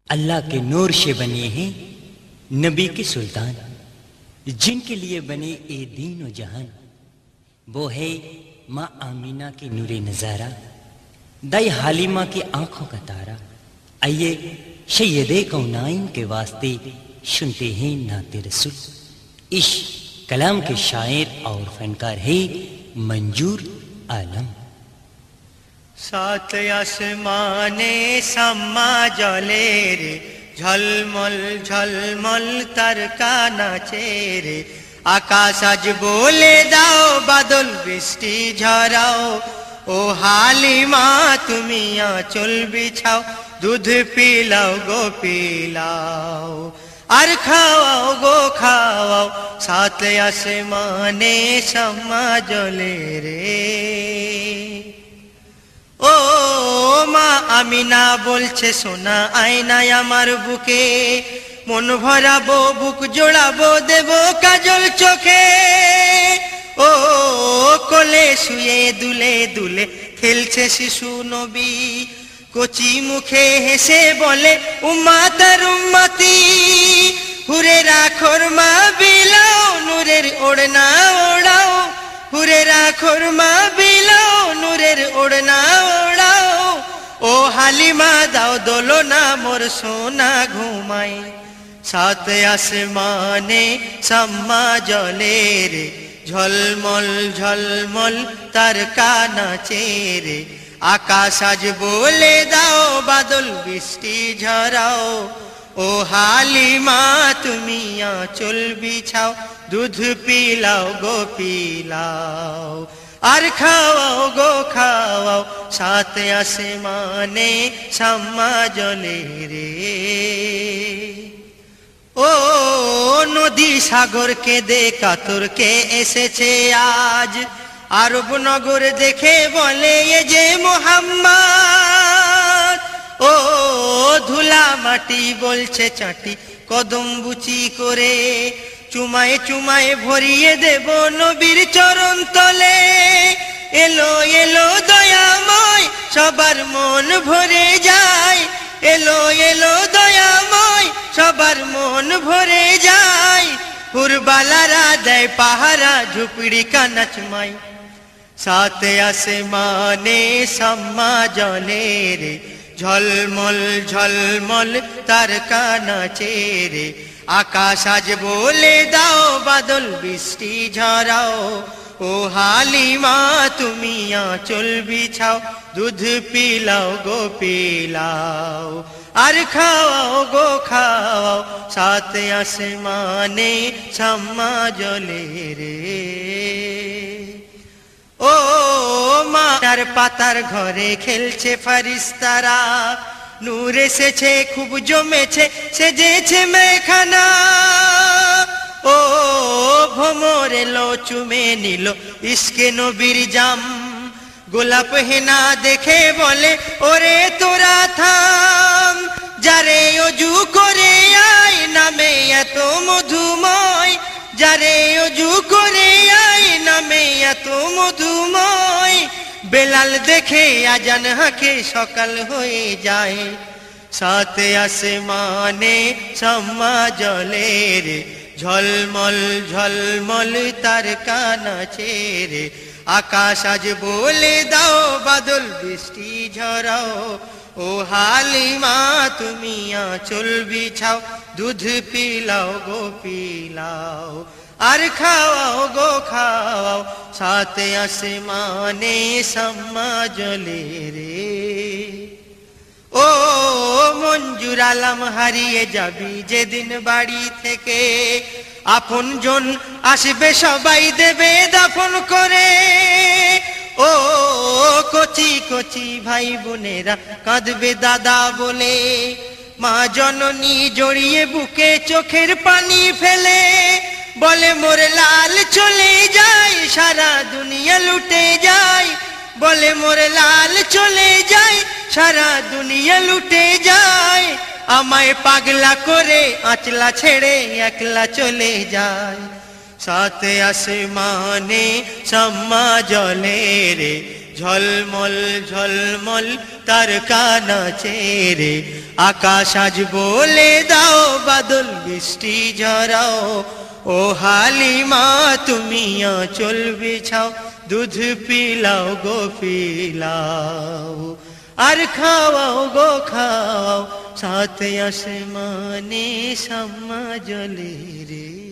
अल्लाह के नूर से बने हैं नबी के सुल्तान, जिनके लिए बने ए दीन व जहान। वो है माँ आमीना की नूरे नज़ारा, दाई हालिमा की आंखों का तारा। आइए सैयदे कौनाइन के वास्ते सुनते हैं नाते रसूल। इस कलाम के शायर और फनकार है मंजूर आलम। सात आसमाने सम्मा जले रे, झलमल झलमल तारका नाचे रे। आकाश आज बोले दाओ, बादल बृष्टि झराओ। ओ हालिमा তুমি আঁচল বিছাও, दूध पिलाओ गो पिलाओ, আর খাওয়াও গো খাওয়াও। সাত আসমানে सम्मा जले रे। ও মা আমিনা বলছে সোনা আয়নায় আমার বুকে, মন ভরাবো বুক জোড়াবো দেব কাজল চোখে। ও কোলে শুয়ে দুলে দুলে খেলছে শিশু নবী, কচি মুখে হেসে বলে উম্মাতার উম্মতি। হুরে রাখোর মা বিলাও, নূরের ওড়না ওড়াও। হুরে রাখোর মা বিলাও, নূরের ওড়না ওড়াও। ও হালিমা দাও দোলনা মোর সোনা ঘুমাই। সাত আসমানে सम्मा जले রে, ঝলমল ঝলমল তারকা নাচে রে। আকাশ আজ বলে দাও, বাদল বৃষ্টি ঝরাও। ও হালিমা তুমি আঁচল বিছাও, दूध पिलाओ गो पिलाओ, আর খাওয়াও গো খাওয়াও। সাত আসমানে सम्मा जले রে। ও নদী সাগর কেঁদে কাতরকে এসেছে আজ, আরব নগর দেখে বলে এ যে মুহাম্মদ। ও ধুলা মাটি বলছে চাটি কদম বুচি করে, চুমায়ে চুমায়ে ভরিয়ে দেব নবীর চরণ তলে। এলো এলো দয়াময়, সবার মন ভরে যায়। এলো এলো দয়াময়, সবার মন ভরে যায়। হুরবালারা দেয় পাহারা, ঝুপড়ি কানাচমাই। সাত আসমানে सम्मा जले রে, ঝলমল ঝলমল তারকা নাচে রে। আকাশ আজ বলে দাও, বাদল বৃষ্টি ঝরাও। ও হালিমা তুমি আঁচল বিছাও, दूध पिलाओ गो पिलाओ, আর খাওয়াও গো খাওয়াও। সাত আসমানে सम्मा जले রে। ও মার পাতার ঘরে খেলছে ফারিস্তারা, নূর এসেছে খুব জমেছে সেজেছে মেখানা। ও ভোমর এলো চুমে নিল ইশকে নবীর জাম, গোলাপ হেনা দেখে বলে ওরে তোরা থাম। যারে অজু করে আয় নামে এত মধুময়, যারে অজু করে আয় নামে এত মধুময়। বেলাল দেখে আজান হাঁকে সকাল হয়ে যায়। সাত আসমানে सम्मा जले রে, ঝলমল ঝলমল তারকা নাচে রে। আকাশ আজ বলে দাও, বাদল বৃষ্টি ঝরাও। ও হালিমা তুমি আঁচল বিছাও, दूध पिलाओ गो पिलाओ, আর খাওয়াও গো খাওয়াও। সাত আসমানে सम्मा जले রে। ও মঞ্জুর আলম হারিয়ে যাবি যেদিন বাড়ি থেকে, আপনজন আসবে সবাই দেবে দাফন করে। ও কচি কচি ভাই বোনেরা কাঁদবে দাদা বলে, মা জননী জড়িয়ে বুকে চোখের পানি ফেলে। বলে মোর লাল চলে যায়, সারা দুনিয়া লুটে যায়। বলে মোর লাল চলে যায়, সারা দুনিয়া লুটে যায়। আমায় পাগলা করে আঁচলা ছেড়ে একলা চলে যায়। সাত আসমানে सम्मा जले রে, ঝলমল ঝলমল তার কানা চেরে আকাশ আজ বলে দাও বাদল বৃষ্টি ঝরাও ও হালিমা তুমি আঁচল বিছাও দুধ পিলাও গো পিলাও আর খাওয়াও গো খাওয়াও সাত আসমানে সাম্মা জলে রে